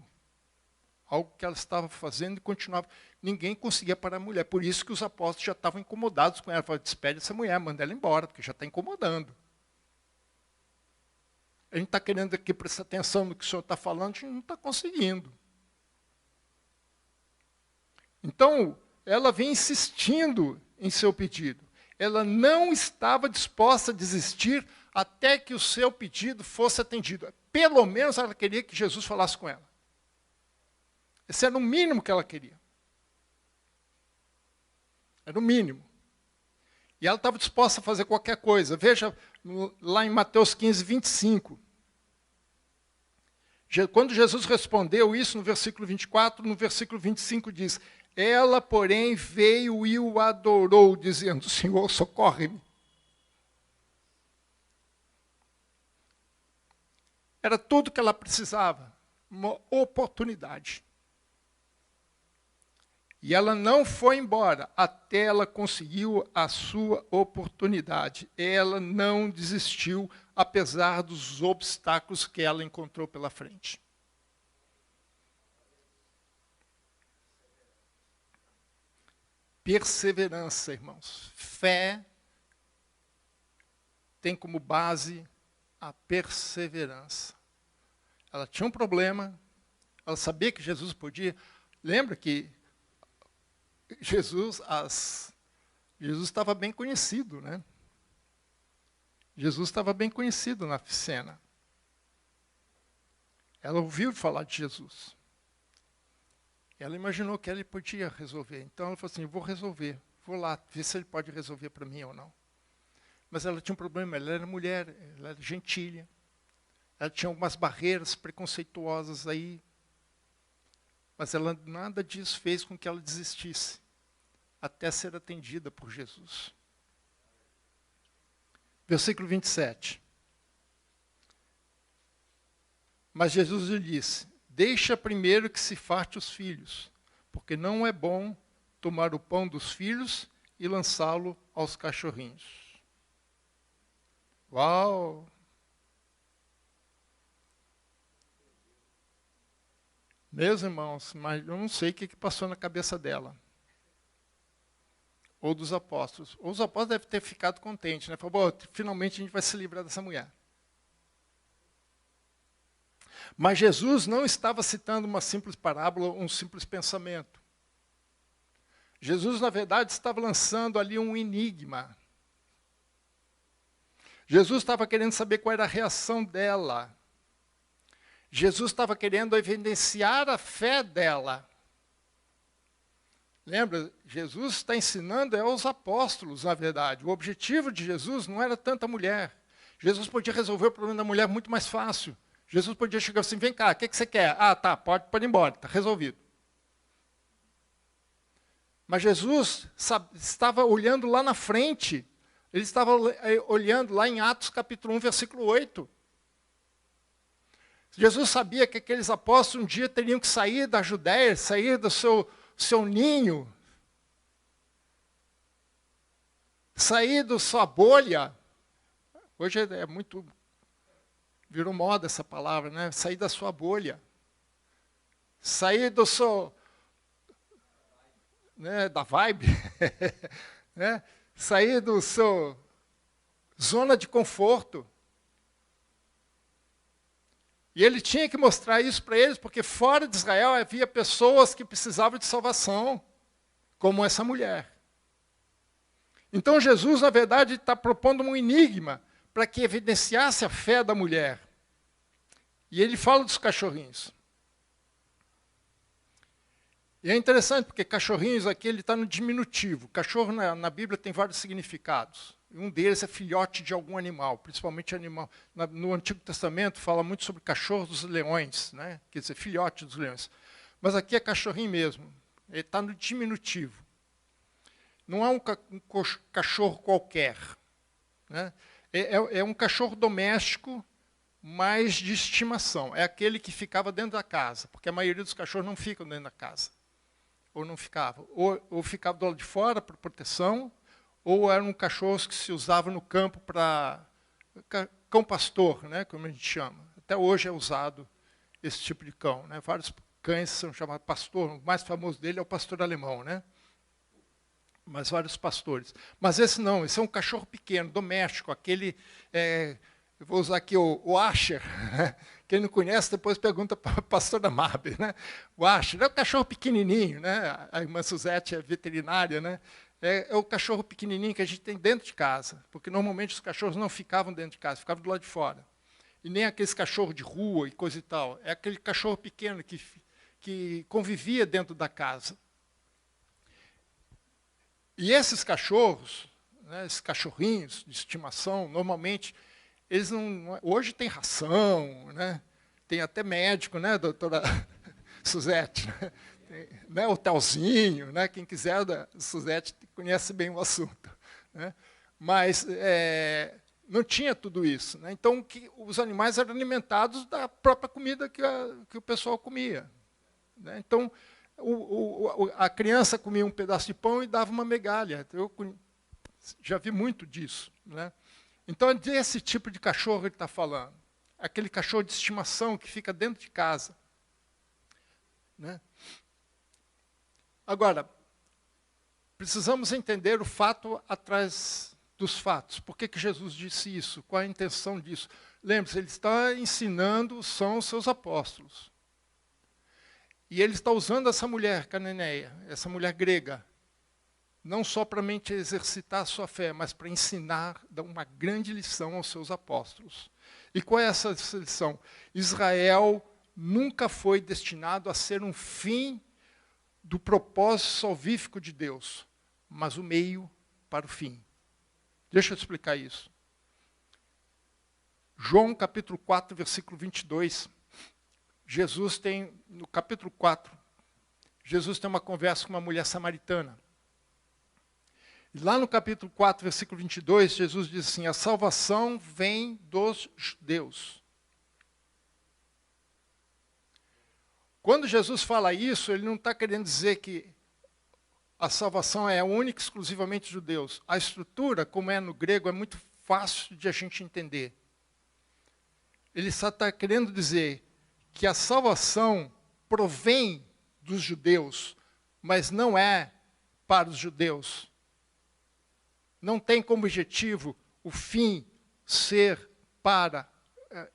Algo que ela estava fazendo e continuava. Ninguém conseguia parar a mulher. Por isso que os apóstolos já estavam incomodados com ela. Falaram, despede essa mulher, manda ela embora, porque já está incomodando. A gente está querendo aqui prestar atenção no que o senhor está falando, a gente não está conseguindo. Então, ela vem insistindo em seu pedido. Ela não estava disposta a desistir até que o seu pedido fosse atendido. Pelo menos ela queria que Jesus falasse com ela. Esse era o mínimo que ela queria. Era o mínimo. E ela estava disposta a fazer qualquer coisa. Veja lá em Mateus 15, 25. Quando Jesus respondeu isso no versículo 24, no versículo 25 diz, ela, porém, veio e o adorou, dizendo, Senhor, socorre-me. Era tudo que ela precisava, uma oportunidade. E ela não foi embora até ela conseguiu a sua oportunidade. Ela não desistiu, apesar dos obstáculos que ela encontrou pela frente. Perseverança, irmãos. Fé tem como base a perseverança. Ela tinha um problema, ela sabia que Jesus podia. Lembra que Jesus estava bem conhecido, né? Jesus estava bem conhecido na cena. Ela ouviu falar de Jesus. Ela imaginou que ele podia resolver. Então ela falou assim, eu vou resolver. Vou lá, ver se ele pode resolver para mim ou não. Mas ela tinha um problema, ela era mulher, ela era gentilha. Ela tinha algumas barreiras preconceituosas aí. Mas ela nada disso fez com que ela desistisse, até ser atendida por Jesus. Versículo 27. Mas Jesus lhe disse, deixa primeiro que se farte os filhos, porque não é bom tomar o pão dos filhos e lançá-lo aos cachorrinhos. Uau! Meus irmãos, mas eu não sei o que passou na cabeça dela. Ou dos apóstolos. Ou os apóstolos devem ter ficado contentes, né? Falou, finalmente a gente vai se livrar dessa mulher. Mas Jesus não estava citando uma simples parábola, um simples pensamento. Jesus, na verdade, estava lançando ali um enigma. Jesus estava querendo saber qual era a reação dela. Jesus estava querendo evidenciar a fé dela. Lembra, Jesus está ensinando aos apóstolos, na verdade. O objetivo de Jesus não era tanta mulher. Jesus podia resolver o problema da mulher muito mais fácil. Jesus podia chegar assim, vem cá, o que você quer? Ah, tá, pode ir embora, está resolvido. Mas Jesus estava olhando lá na frente. Ele estava olhando lá em Atos capítulo 1, versículo 8. Jesus sabia que aqueles apóstolos um dia teriam que sair da Judéia, sair do seu ninho, sair da sua bolha. Hoje é muito, virou moda essa palavra, né? Sair da sua bolha. Sair do seu, né, da vibe, né? Sair do seu zona de conforto. E ele tinha que mostrar isso para eles, porque fora de Israel havia pessoas que precisavam de salvação, como essa mulher. Então Jesus, na verdade, está propondo um enigma para que evidenciasse a fé da mulher. E ele fala dos cachorrinhos. E é interessante, porque cachorrinhos aqui ele está no diminutivo. Cachorro na Bíblia tem vários significados. Um deles é filhote de algum animal, principalmente animal. No Antigo Testamento fala muito sobre cachorro dos leões, né? Quer dizer, filhote dos leões. Mas aqui é cachorrinho mesmo. Ele está no diminutivo. Não é um cachorro qualquer. Né? É um cachorro doméstico, mas de estimação. É aquele que ficava dentro da casa, porque a maioria dos cachorros não ficam dentro da casa. Ou não ficavam. Ou ficava do lado de fora para proteção, ou eram cachorros que se usavam no campo para cão pastor, né, como a gente chama. Até hoje é usado esse tipo de cão. Né? Vários cães são chamados pastor, o mais famoso dele é o pastor alemão, né? Mas vários pastores. Mas esse não, esse é um cachorro pequeno, doméstico, aquele, eu vou usar aqui o Asher. Quem não conhece, depois pergunta para a pastora Mabe. Né? O Asher é um cachorro pequenininho, né? A irmã Suzete é veterinária, né? É o cachorro pequenininho que a gente tem dentro de casa, porque normalmente os cachorros não ficavam dentro de casa, ficavam do lado de fora. E nem aqueles cachorros de rua e coisa e tal. É aquele cachorro pequeno que convivia dentro da casa. E esses cachorros, né, esses cachorrinhos de estimação, normalmente, eles não... Hoje tem ração, né? Tem até médico, né, doutora Suzete? Né, hotelzinho, né? Quem quiser da Suzete conhece bem o assunto. Né? Mas não tinha tudo isso. Né? Então, os animais eram alimentados da própria comida que o pessoal comia. Né? Então, a criança comia um pedaço de pão e dava uma migalha. Eu já vi muito disso. Né? Então, é desse tipo de cachorro que ele está falando. Aquele cachorro de estimação que fica dentro de casa. Né? Agora, precisamos entender o fato atrás dos fatos. Por que Jesus disse isso? Qual a intenção disso? Lembre-se, ele está ensinando são os seus apóstolos. E ele está usando essa mulher cananeia, essa mulher grega, não só para exercitar a sua fé, mas para ensinar, dar uma grande lição aos seus apóstolos. E qual é essa lição? Israel nunca foi destinado a ser um fim do propósito salvífico de Deus, mas o meio para o fim. Deixa eu explicar isso. João capítulo 4, versículo 22. Jesus tem, no capítulo 4, Jesus tem uma conversa com uma mulher samaritana. E lá no capítulo 4, versículo 22, Jesus diz assim, a salvação vem dos judeus. Quando Jesus fala isso, ele não está querendo dizer que a salvação é única e exclusivamente de judeus. A estrutura, como é no grego, é muito fácil de a gente entender. Ele só está querendo dizer que a salvação provém dos judeus, mas não é para os judeus. Não tem como objetivo o fim ser para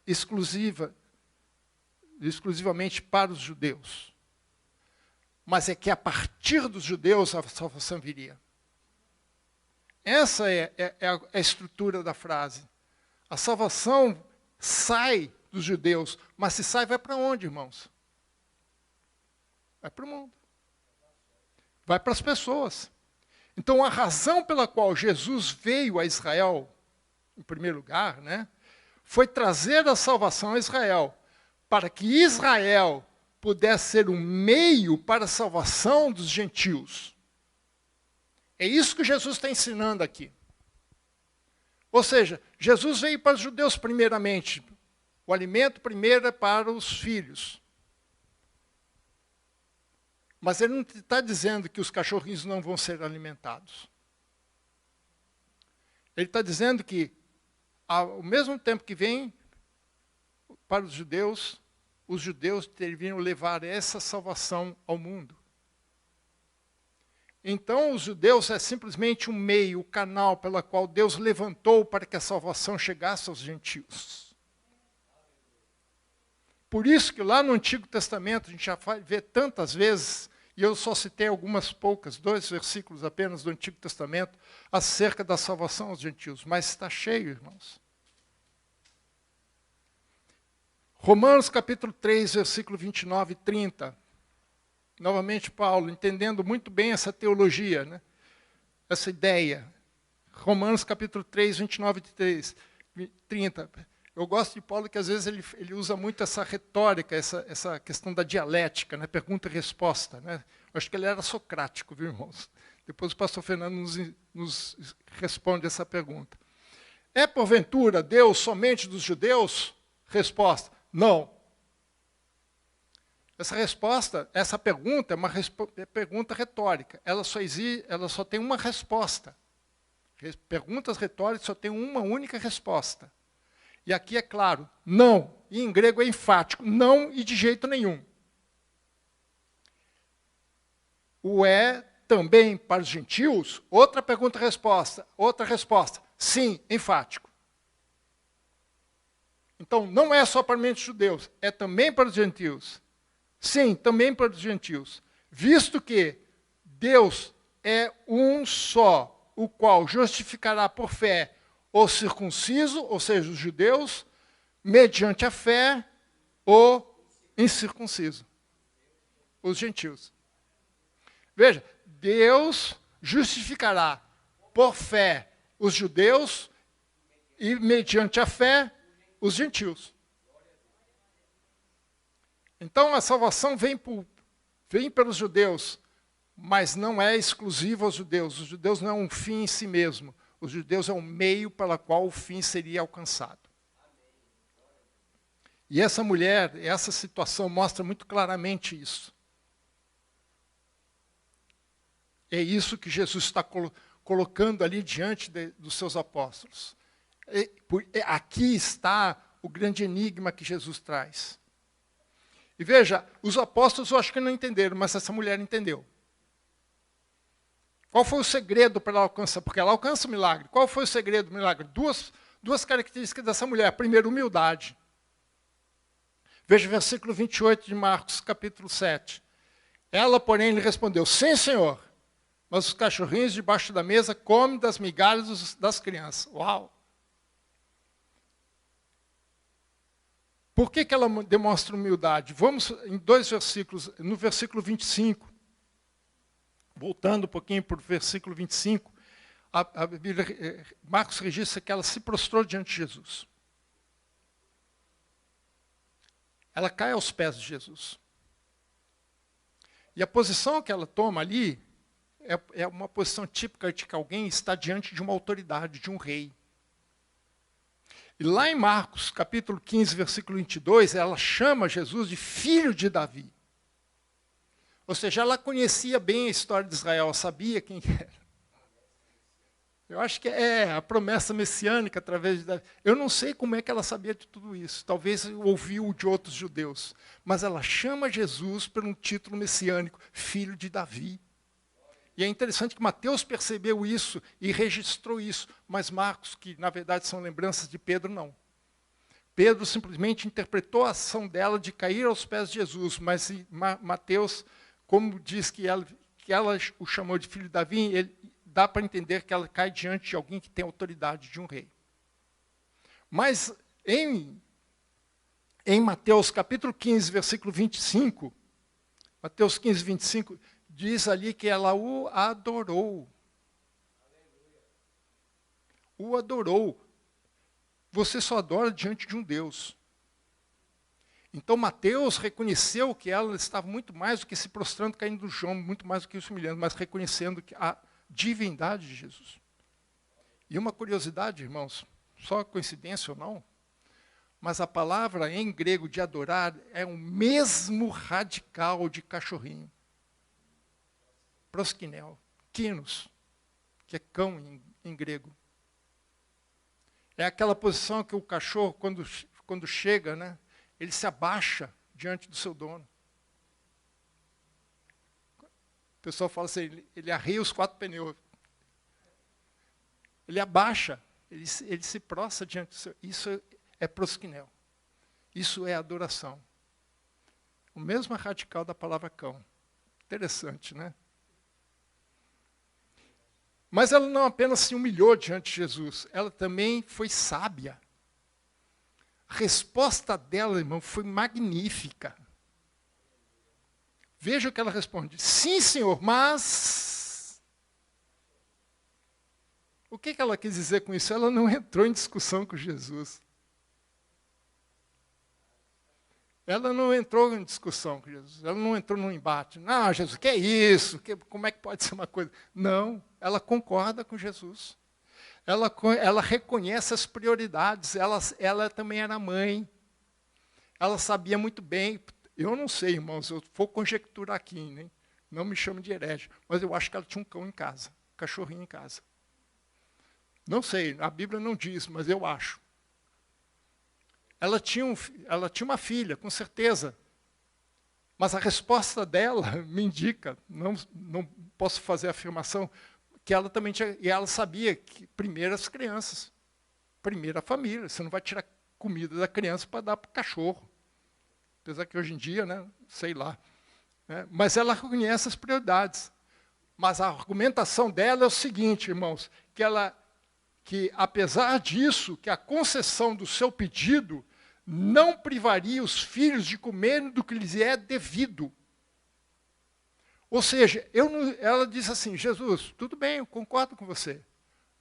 exclusivamente para os judeus. Mas é que a partir dos judeus a salvação viria. Essa é a estrutura da frase. A salvação sai dos judeus, mas se sai, vai para onde, irmãos? Vai para o mundo. Vai para as pessoas. Então, a razão pela qual Jesus veio a Israel, em primeiro lugar, né, foi trazer a salvação a Israel, para que Israel pudesse ser um meio para a salvação dos gentios. É isso que Jesus está ensinando aqui. Ou seja, Jesus veio para os judeus primeiramente. O alimento primeiro é para os filhos. Mas ele não está dizendo que os cachorrinhos não vão ser alimentados. Ele está dizendo que, ao mesmo tempo que vem para os judeus deveriam levar essa salvação ao mundo. Então, os judeus é simplesmente um meio, o canal pelo qual Deus levantou para que a salvação chegasse aos gentios. Por isso que lá no Antigo Testamento, a gente já vê tantas vezes, e eu só citei algumas poucas, 2 versículos apenas do Antigo Testamento, acerca da salvação aos gentios. Mas está cheio, irmãos. Romanos capítulo 3, versículo 29 e 30. Novamente Paulo, entendendo muito bem essa teologia, né? Essa ideia. Romanos capítulo 3, 29 e 30. Eu gosto de Paulo que às vezes ele usa muito essa retórica, essa questão da dialética, né? Pergunta e resposta. Né? Eu acho que ele era socrático, viu, irmãos? Depois o pastor Fernando nos responde essa pergunta. É porventura Deus somente dos judeus? Resposta, não. Essa pergunta é uma pergunta retórica. Ela só tem uma resposta. Perguntas retóricas só tem uma única resposta. E aqui é claro, não. E em grego é enfático, não e de jeito nenhum. O é também para os gentios? Outra pergunta-resposta. Outra resposta. Sim, enfático. Então, não é só para os judeus, é também para os gentios. Sim, também para os gentios. Visto que Deus é um só, o qual justificará por fé o circunciso, ou seja, os judeus, mediante a fé, o incircunciso, os gentios. Veja, Deus justificará por fé os judeus e, mediante a fé, os gentios. Então, a salvação vem pelos judeus, mas não é exclusiva aos judeus. Os judeus não é um fim em si mesmo. Os judeus é um meio pela qual o fim seria alcançado. E essa mulher, essa situação mostra muito claramente isso. É isso que Jesus está colocando ali diante dos seus apóstolos. Aqui está o grande enigma que Jesus traz. E veja, os apóstolos eu acho que não entenderam, mas essa mulher entendeu. Qual foi o segredo para ela alcançar? Porque ela alcança o milagre. Qual foi o segredo do milagre? Duas características dessa mulher. Primeiro, humildade. Veja o versículo 28 de Marcos, capítulo 7. Ela, porém, lhe respondeu, sim, senhor, mas os cachorrinhos debaixo da mesa comem das migalhas das crianças. Uau! Por que ela demonstra humildade? Vamos em 2 versículos. No versículo 25, voltando um pouquinho para o versículo 25, a Bíblia, Marcos registra que ela se prostrou diante de Jesus. Ela cai aos pés de Jesus. E a posição que ela toma ali é uma posição típica de que alguém está diante de uma autoridade, de um rei. E lá em Marcos, capítulo 15, versículo 22, ela chama Jesus de filho de Davi. Ou seja, ela conhecia bem a história de Israel, sabia quem era. Eu acho que é a promessa messiânica através de Davi. Eu não sei como é que ela sabia de tudo isso. Talvez ouviu de outros judeus. Mas ela chama Jesus por um título messiânico, filho de Davi. E é interessante que Mateus percebeu isso e registrou isso. Mas Marcos, que na verdade são lembranças de Pedro, não. Pedro simplesmente interpretou a ação dela de cair aos pés de Jesus. Mas Mateus, como diz que ela o chamou de filho de Davi, dá para entender que ela cai diante de alguém que tem autoridade de um rei. Mas em Mateus capítulo 15, versículo 25, Mateus 15, 25, diz ali que ela o adorou. O adorou. Você só adora diante de um Deus. Então Mateus reconheceu que ela estava muito mais do que se prostrando, caindo no chão, muito mais do que se humilhando, mas reconhecendo que a divindade de Jesus. E uma curiosidade, irmãos, só coincidência ou não, mas a palavra em grego de adorar é o mesmo radical de cachorrinho. Proskinel, kinos, que é cão em grego. É aquela posição que o cachorro, quando chega, né, ele se abaixa diante do seu dono. O pessoal fala assim, ele arreia os 4 pneus. Ele abaixa, ele se prostra diante do seu... Isso é proskinel. Isso é adoração. O mesmo radical da palavra cão. Interessante, né? Mas ela não apenas se humilhou diante de Jesus, ela também foi sábia. A resposta dela, irmão, foi magnífica. Veja o que ela responde. Sim, Senhor, mas... O que ela quis dizer com isso? Ela não entrou em discussão com Jesus. Ela não entrou em discussão com Jesus. Ela não entrou num embate. Não, Jesus, que é isso? Como é que pode ser uma coisa? Não, ela concorda com Jesus. Ela reconhece as prioridades. Ela também era mãe. Ela sabia muito bem. Eu não sei, irmãos, eu vou conjecturar aqui, né? Não me chame de herege, mas eu acho que ela tinha um cão em casa, um cachorrinho em casa. Não sei, a Bíblia não diz, mas eu acho. Ela tinha uma filha, com certeza. Mas a resposta dela me indica, não posso fazer a afirmação, que ela também tinha, e ela sabia que primeiro as crianças, primeiro a família, você não vai tirar comida da criança para dar para o cachorro. Apesar que hoje em dia, né, sei lá. Né, mas ela reconhece as prioridades. Mas a argumentação dela é o seguinte, irmãos, que apesar disso, que a concessão do seu pedido não privaria os filhos de comerem do que lhes é devido. Ou seja, ela disse assim, Jesus, tudo bem, eu concordo com você,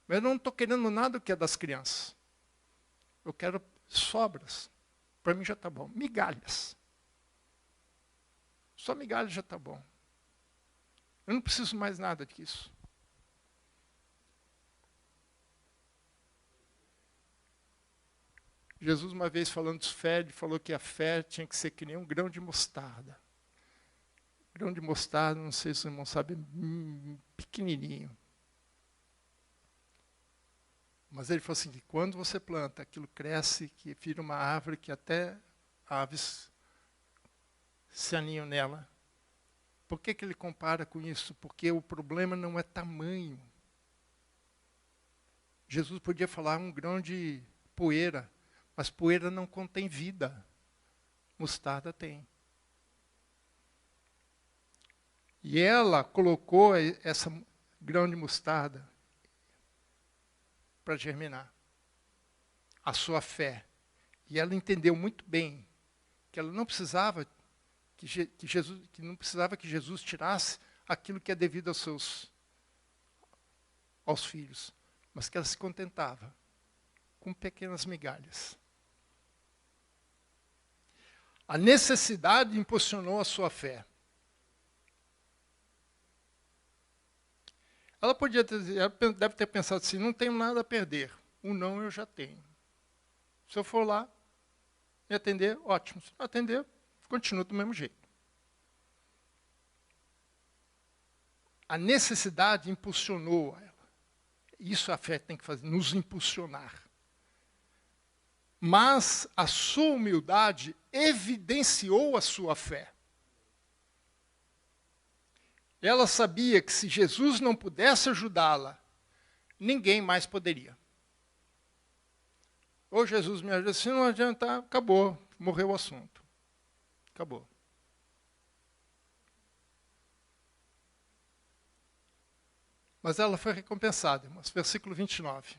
mas eu não estou querendo nada que é das crianças. Eu quero sobras. Para mim já está bom. Migalhas. Só migalhas já está bom. Eu não preciso mais nada disso. Jesus, uma vez falando de fé, ele falou que a fé tinha que ser que nem um grão de mostarda. Grão de mostarda, não sei se o irmão sabe, pequenininho. Mas ele falou assim, que quando você planta, aquilo cresce, que vira uma árvore que até aves se aninham nela. Por que ele compara com isso? Porque o problema não é tamanho. Jesus podia falar um grão de poeira, mas poeira não contém vida. Mostarda tem. E ela colocou essa grão de mostarda para germinar a sua fé. E ela entendeu muito bem que ela não precisava que Jesus tirasse aquilo que é devido aos filhos, mas que ela se contentava com pequenas migalhas. A necessidade impulsionou a sua fé. Ela deve ter pensado assim, não tenho nada a perder. O não eu já tenho. Se eu for lá e atender, ótimo. Se não atender, continua do mesmo jeito. A necessidade impulsionou ela. Isso a fé tem que fazer, nos impulsionar. Mas a sua humildade evidenciou a sua fé. Ela sabia que se Jesus não pudesse ajudá-la, ninguém mais poderia. Ou Jesus me ajuda, se não adiantar, acabou, morreu o assunto. Acabou. Mas ela foi recompensada, irmãos. Versículo 29.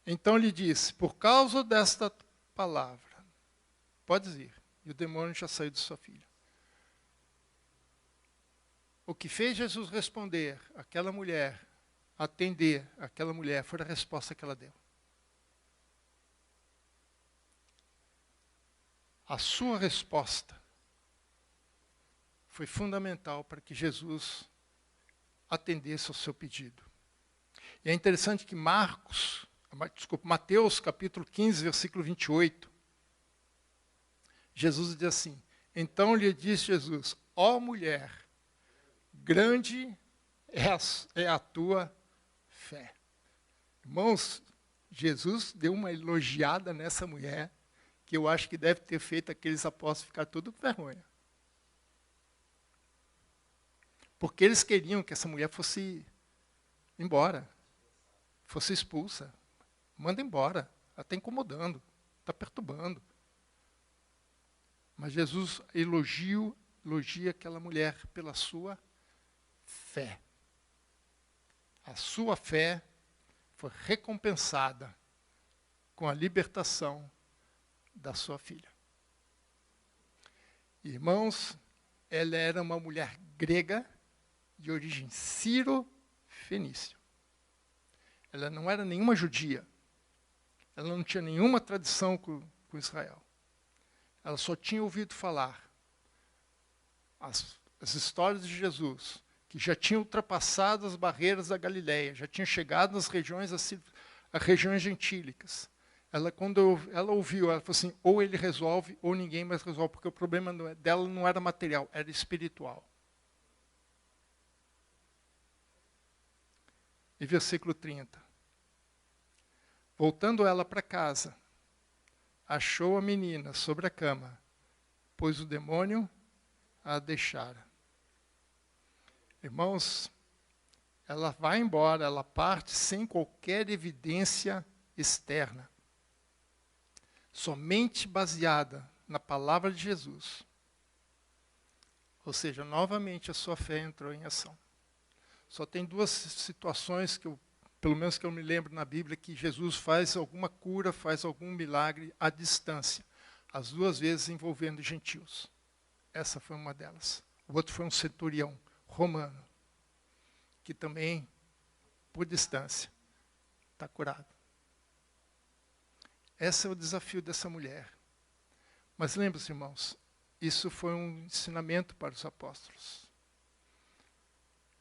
Então lhe disse, por causa desta palavra, podes ir. E o demônio já saiu de sua filha. O que fez Jesus responder àquela mulher, atender aquela mulher, foi a resposta que ela deu. A sua resposta foi fundamental para que Jesus atendesse ao seu pedido. E é interessante que Mateus capítulo 15, versículo 28, Jesus diz assim, então lhe disse Jesus, ó mulher, grande é a tua fé. Irmãos, Jesus deu uma elogiada nessa mulher, que eu acho que deve ter feito aqueles apóstolos ficar tudo com vergonha. Porque eles queriam que essa mulher fosse embora, fosse expulsa. Manda embora, ela está incomodando, está perturbando. Mas Jesus elogia aquela mulher pela sua fé. A sua fé foi recompensada com a libertação da sua filha. Irmãos, ela era uma mulher grega de origem sírio-fenícia. Ela não era nenhuma judia. Ela não tinha nenhuma tradição com Israel. Ela só tinha ouvido falar as histórias de Jesus, que já tinha ultrapassado as barreiras da Galileia, já tinha chegado nas regiões gentílicas. Quando ela ouviu, ela falou assim, ou ele resolve, ou ninguém mais resolve, porque o problema dela não era material, era espiritual. E versículo 30. Voltando ela para casa, achou a menina sobre a cama, pois o demônio a deixara. Irmãos, ela vai embora, ela parte sem qualquer evidência externa. Somente baseada na palavra de Jesus. Ou seja, novamente a sua fé entrou em ação. Só tem duas situações que pelo menos que eu me lembro na Bíblia, que Jesus faz alguma cura, faz algum milagre à distância. As duas vezes envolvendo gentios. Essa foi uma delas. O outro foi um centurião romano, que também, por distância, está curado. Esse é o desafio dessa mulher. Mas lembre-se, irmãos, isso foi um ensinamento para os apóstolos.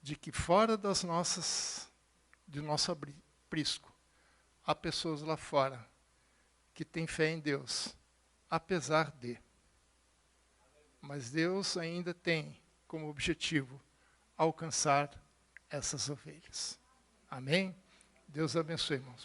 De que fora de nosso aprisco, há pessoas lá fora que têm fé em Deus, apesar de. Mas Deus ainda tem como objetivo alcançar essas ovelhas. Amém? Deus abençoe, irmãos.